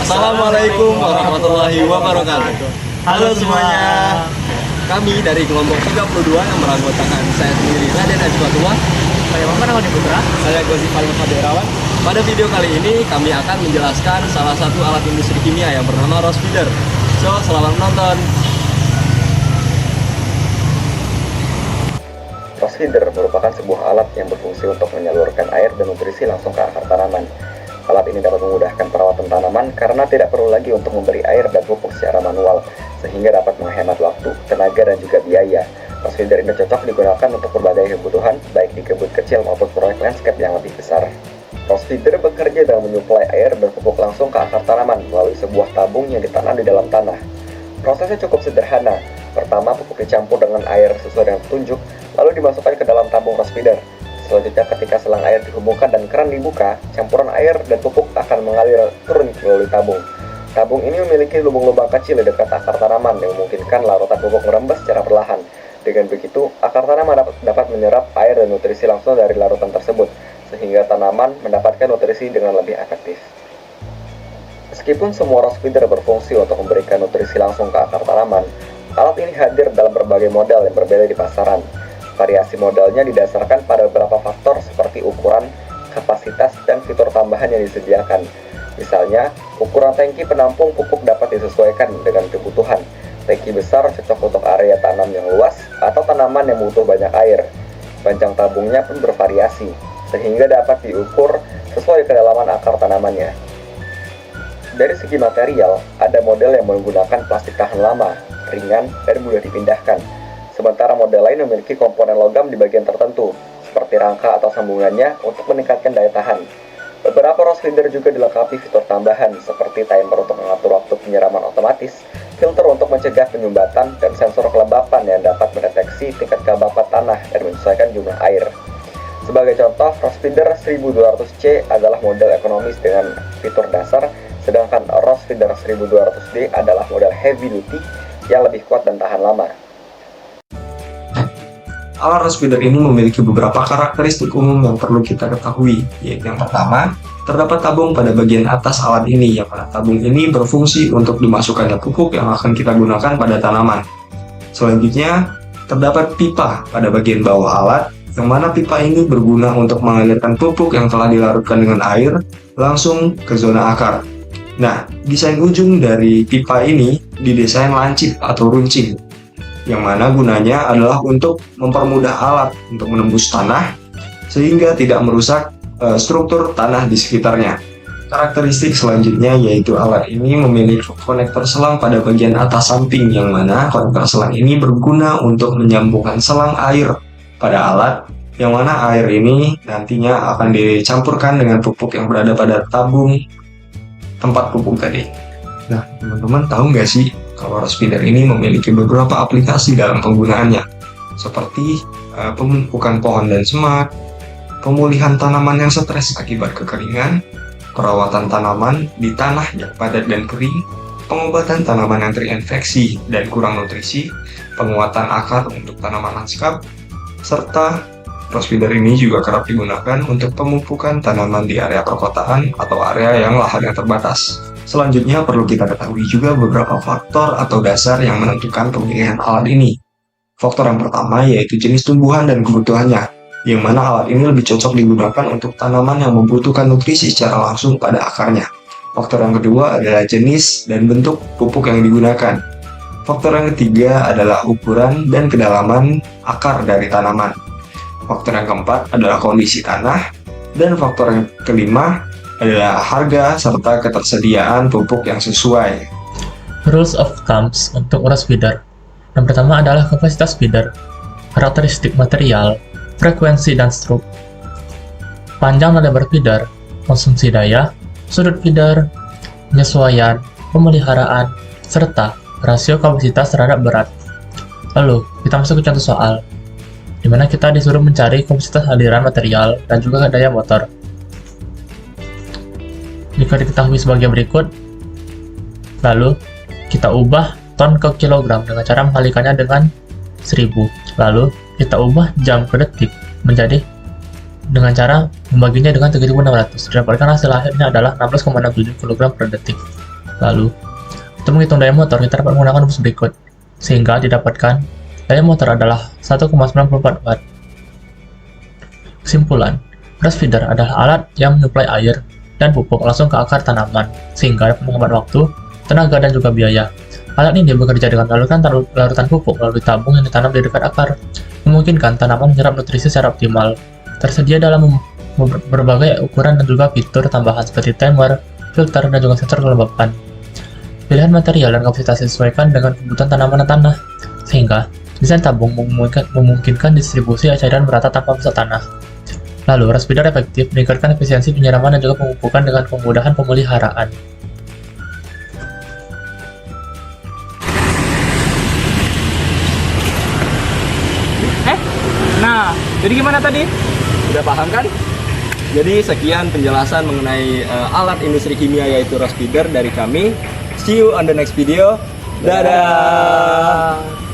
Assalamualaikum warahmatullahi wabarakatuh. Halo semuanya. Kami dari kelompok 32 yang beranggotakan saya sendiri Raden Ajwatua, Saya Maman Ahmadi Putra. saya Gozi Paling Faderawan. Pada video kali ini kami akan menjelaskan salah satu alat industri kimia yang bernama rose feeder. So, selamat menonton. Rose feeder merupakan sebuah alat yang berfungsi untuk menyalurkan air dan nutrisi langsung ke akar tanaman. Alat ini dapat memudahkan perawatan tanaman karena tidak perlu lagi untuk memberi air dan pupuk secara manual, sehingga dapat menghemat waktu, tenaga, dan juga biaya. Rose feeder ini cocok digunakan untuk berbagai kebutuhan, baik di kebun kecil maupun proyek landscape yang lebih besar. Rose feeder bekerja dengan menyuplai air dan pupuk langsung ke akar tanaman melalui sebuah tabung yang ditanam di dalam tanah. Prosesnya cukup sederhana. Pertama, pupuk dicampur dengan air sesuai dengan petunjuk, lalu dimasukkan ke dalam tabung rose feeder. Selanjutnya, ketika selang air dihubungkan dan keran dibuka, campuran air dan pupuk akan mengalir turun melalui tabung. Tabung ini memiliki lubang-lubang kecil di dekat akar tanaman yang memungkinkan larutan pupuk merembes secara perlahan. Dengan begitu, akar tanaman dapat menyerap air dan nutrisi langsung dari larutan tersebut, sehingga tanaman mendapatkan nutrisi dengan lebih efektif. Meskipun semua rose feeder berfungsi untuk memberikan nutrisi langsung ke akar tanaman, alat ini hadir dalam berbagai model yang berbeda di pasaran. Variasi modelnya didasarkan pada beberapa faktor seperti ukuran, kapasitas, dan fitur tambahan yang disediakan. Misalnya, ukuran tangki penampung pupuk dapat disesuaikan dengan kebutuhan. Tangki besar cocok untuk area tanam yang luas atau tanaman yang butuh banyak air. Panjang tabungnya pun bervariasi, sehingga dapat diukur sesuai kedalaman akar tanamannya. Dari segi material, ada model yang menggunakan plastik tahan lama, ringan, dan mudah dipindahkan. Sementara model lain memiliki komponen logam di bagian tertentu, seperti rangka atau sambungannya untuk meningkatkan daya tahan. Beberapa rose feeder juga dilengkapi fitur tambahan seperti timer untuk mengatur waktu penyiraman otomatis, filter untuk mencegah penyumbatan, dan sensor kelembapan yang dapat mendeteksi tingkat kelembapan tanah dan menyesuaikan jumlah air. Sebagai contoh, rose feeder 1200C adalah model ekonomis dengan fitur dasar, sedangkan rose feeder 1200D adalah model heavy duty yang lebih kuat dan tahan lama. Alat rose feeder ini memiliki beberapa karakteristik umum yang perlu kita ketahui, yaitu yang pertama, terdapat tabung pada bagian atas alat ini, yang mana tabung ini berfungsi untuk dimasukkannya pupuk yang akan kita gunakan pada tanaman. Selanjutnya, terdapat pipa pada bagian bawah alat, yang mana pipa ini berguna untuk mengalirkan pupuk yang telah dilarutkan dengan air langsung ke zona akar. Nah, desain ujung dari pipa ini didesain lancip atau runcing, yang mana gunanya adalah untuk mempermudah alat untuk menembus tanah sehingga tidak merusak struktur tanah di sekitarnya. Karakteristik selanjutnya yaitu alat ini memiliki konektor selang pada bagian atas samping, yang mana konektor selang ini berguna untuk menyambungkan selang air pada alat, yang mana air ini nantinya akan dicampurkan dengan pupuk yang berada pada tabung tempat pupuk tadi. Nah, teman-teman tahu nggak sih kalau rose feeder ini memiliki beberapa aplikasi dalam penggunaannya, seperti pemupukan pohon dan semak, pemulihan tanaman yang stres akibat kekeringan, perawatan tanaman di tanah yang padat dan kering, pengobatan tanaman yang terinfeksi dan kurang nutrisi, penguatan akar untuk tanaman lanskap, serta rose feeder ini juga kerap digunakan untuk pemupukan tanaman di area perkotaan atau area yang lahannya terbatas. Selanjutnya perlu kita ketahui juga beberapa faktor atau dasar yang menentukan pemilihan alat ini. Faktor yang pertama yaitu jenis tumbuhan dan kebutuhannya, yang mana alat ini lebih cocok digunakan untuk tanaman yang membutuhkan nutrisi secara langsung pada akarnya. Faktor yang kedua adalah jenis dan bentuk pupuk yang digunakan. Faktor yang ketiga adalah ukuran dan kedalaman akar dari tanaman. Faktor yang keempat adalah kondisi tanah, dan faktor yang kelima adalah harga serta ketersediaan pupuk yang sesuai. Rules of thumbs untuk rose feeder. Yang pertama adalah kapasitas feeder, karakteristik material, frekuensi dan stroke, panjang dan lebar feeder, konsumsi daya, sudut feeder, penyesuaian, pemeliharaan, serta rasio kapasitas terhadap berat. Lalu, kita masuk ke contoh soal, di mana kita disuruh mencari kapasitas aliran material dan juga daya motor. Jika diketahui sebagai berikut, lalu kita ubah ton ke kilogram dengan cara mengkalikannya dengan 1000. Lalu kita ubah jam ke detik menjadi dengan cara membaginya dengan 3600. Didapatkan hasil akhirnya adalah 16,67 kg per detik. Lalu, untuk menghitung daya motor, kita dapat menggunakan rumus berikut, sehingga didapatkan daya motor adalah 1,94 Watt. Kesimpulan, grass feeder adalah alat yang menyuplai air dan pupuk langsung ke akar tanaman, sehingga dapat menghemat waktu, tenaga, dan juga biaya. Alat ini bekerja dengan mengalirkan larutan pupuk melalui tabung yang ditanam di dekat akar, memungkinkan tanaman menyerap nutrisi secara optimal. Tersedia dalam berbagai ukuran dan juga fitur tambahan seperti timer, filter, dan juga sensor kelembapan. Pilihan material dan kapasitas disesuaikan dengan kebutuhan tanaman dan tanah, sehingga desain tabung memungkinkan distribusi cairan merata tanpa merusak tanah. Lalu, grass feeder efektif meningkatkan efisiensi penyiraman dan juga pemupukan dengan kemudahan pemeliharaan. Nah, jadi gimana tadi? Udah paham kan? Jadi sekian penjelasan mengenai alat industri kimia yaitu grass feeder dari kami. See you on the next video. Dadah.